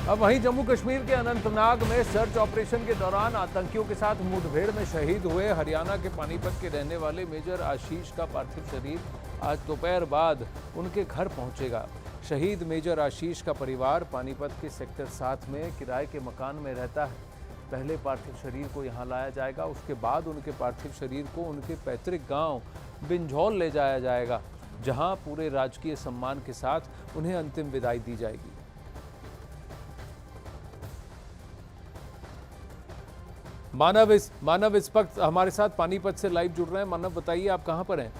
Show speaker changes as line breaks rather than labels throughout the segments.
अब वहीं जम्मू कश्मीर के अनंतनाग में सर्च ऑपरेशन के दौरान आतंकियों के साथ मुठभेड़ में शहीद हुए हरियाणा के पानीपत के रहने वाले मेजर आशीष का पार्थिव शरीर आज दोपहर बाद उनके घर पहुंचेगा। शहीद मेजर आशीष का परिवार पानीपत के सेक्टर 7 में किराए के मकान में रहता है। पहले पार्थिव शरीर को यहां लाया जाएगा, उसके बाद उनके पार्थिव शरीर को उनके पैतृक गांव बिंझौल ले जाया जाएगा, जहां पूरे राजकीय सम्मान के साथ उन्हें अंतिम विदाई दी जाएगी। मानव इस वक्त हमारे साथ पानीपत से लाइव जुड़ रहे हैं। मानव, बताइए आप कहां पर हैं?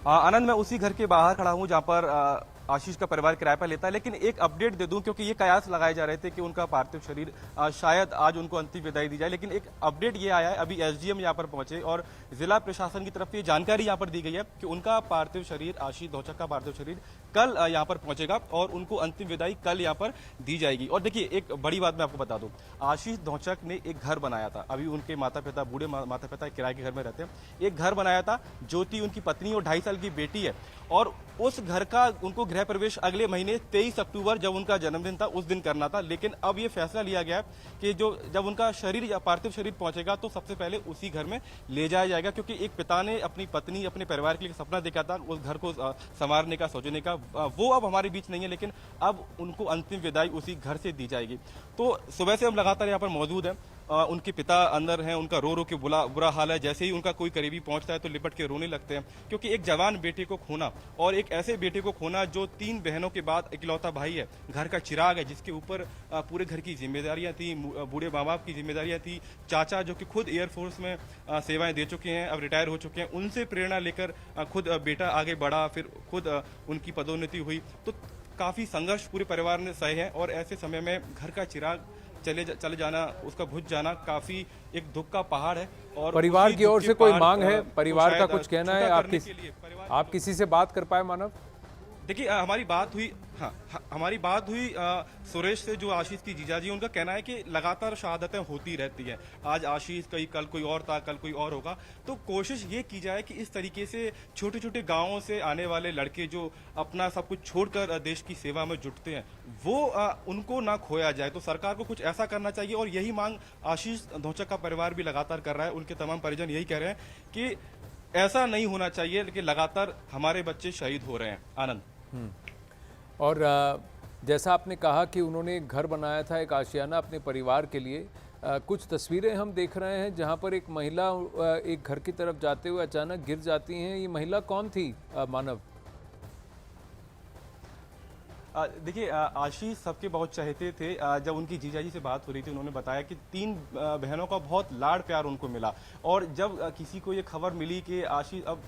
आनंद, मैं उसी घर के बाहर खड़ा हूं जहां पर आशीष का परिवार किराए पर लेता है। लेकिन एक अपडेट दे दूं, क्योंकि ये कयास लगाए जा रहे थे कि उनका पार्थिव शरीर शायद आज उनको अंतिम विदाई दी जाए। लेकिन एक अपडेट ये आया है, अभी एसडीएम यहां पर पहुंचे और जिला प्रशासन की तरफ से जानकारी यहां पर दी गई है कि उनका पार्थिव शरीर, आशीष धोचक का पार्थिव शरीर कल यहां पर पहुंचेगा और उनको अंतिम विदाई कल यहां पर दी जाएगी। और देखिए, एक बड़ी बात मैं आपको बता दूं, आशीष धोचक ने एक घर बनाया था। अभी उनके माता पिता, बूढ़े माता पिता किराए के घर में रहते हैं। एक घर बनाया था, ज्योति उनकी पत्नी और 2.5 साल की बेटी है, और उस घर का उनको गृह प्रवेश अगले महीने 23 अक्टूबर जब उनका जन्मदिन था उस दिन करना था। लेकिन अब ये फैसला लिया गया कि जब उनका शरीर या पार्थिव शरीर पहुंचेगा तो सबसे पहले उसी घर में ले जाया जाएगा, क्योंकि एक पिता ने अपनी पत्नी, अपने परिवार के लिए सपना देखा था उस घर को संवारने का, सौजने का। वो अब हमारे बीच नहीं है, लेकिन अब उनको अंतिम विदाई उसी घर से दी जाएगी। तो सुबह से हम लगातार यहाँ पर मौजूद हैं। उनके पिता अंदर हैं, उनका रो रो के बुरा हाल है। जैसे ही उनका कोई करीबी पहुंचता है तो लिपट के रोने लगते हैं, क्योंकि एक जवान बेटे को खोना, और एक ऐसे बेटे को खोना जो 3 बहनों के बाद इकलौता भाई है, घर का चिराग है, जिसके ऊपर पूरे घर की जिम्मेदारियां थी, बूढ़े माँ बाप की जिम्मेदारियां थी, चाचा जो कि खुद एयरफोर्स में सेवाएं दे चुके हैं, अब रिटायर हो चुके हैं, उनसे प्रेरणा लेकर खुद बेटा आगे बढ़ा, फिर खुद उनकी पदोन्नति हुई। तो काफी संघर्ष पूरे परिवार ने सहे हैं, और ऐसे समय में घर का चिराग चले जाना, उसका बुझ जाना काफी एक दुख का पहाड़ है। और
परिवार की ओर से कोई मांग है? परिवार का कुछ कहना है? आप किसी से बात कर पाए मानव?
देखिए, हमारी बात हुई, हमारी बात हुई सुरेश से, जो आशीष की जीजाजी। उनका कहना है कि लगातार शहादतें होती रहती हैं। आज आशीष, कल कोई और था, कल कोई और होगा। तो कोशिश ये की जाए कि इस तरीके से छोटे छोटे गांवों से आने वाले लड़के जो अपना सब कुछ छोड़कर देश की सेवा में जुटते हैं, वो उनको ना खोया जाए। तो सरकार को कुछ ऐसा करना चाहिए, और यही मांग आशीष धोचक का परिवार भी लगातार कर रहा है। उनके तमाम परिजन यही कह रहे हैं कि ऐसा नहीं होना चाहिए, लेकिन लगातार हमारे बच्चे शहीद हो रहे हैं। आनंद,
और जैसा आपने कहा कि उन्होंने एक घर बनाया था, एक आशियाना अपने परिवार के लिए, कुछ तस्वीरें हम देख रहे हैं जहां पर एक महिला एक घर की तरफ जाते हुए अचानक गिर जाती हैं। ये महिला कौन थी मानव?
देखिए, आशीष सबके बहुत चहेते थे। जब उनकी जीजाजी से बात हो रही थी, उन्होंने बताया कि 3 बहनों का बहुत लाड़ प्यार उनको मिला, और जब किसी को ये खबर मिली कि आशीष, अब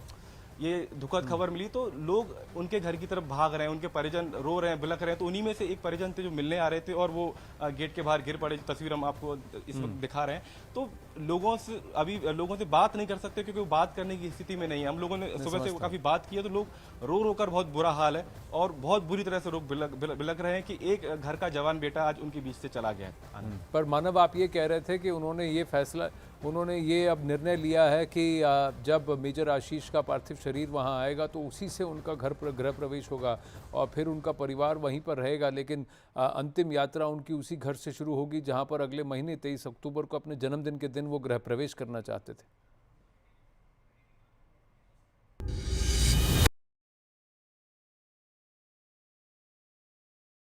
ये दुखद खबर मिली, तो लोग उनके घर की तरफ भाग रहे हैं, उनके परिजन रो रहे हैं, बिलख रहे हैं। तो उन्हीं में से एक परिजन थे जो मिलने आ रहे थे, और वो गेट के बाहर गिर पड़े। तस्वीर हम आपको इस वक्त दिखा रहे हैं। तो लोगों से बात नहीं कर सकते, क्योंकि वो बात करने की स्थिति में नहीं है। हम लोगों ने सुबह से काफी बात की है, तो लोग रो रो कर, बहुत बुरा हाल है, और बहुत बुरी तरह से लोग बिलख रहे हैं कि एक घर का जवान बेटा आज उनके बीच से चला गया है।
पर मानव, आप ये कह रहे थे कि उन्होंने ये अब निर्णय लिया है कि जब मेजर आशीष का पार्थिव शरीर वहां आएगा तो उसी से उनका गृह प्रवेश होगा, और फिर उनका परिवार वहीं पर रहेगा। लेकिन अंतिम यात्रा उनकी उसी घर से शुरू होगी जहां पर अगले महीने 23 अक्टूबर को अपने जन्मदिन के दिन वो गृह प्रवेश करना चाहते थे।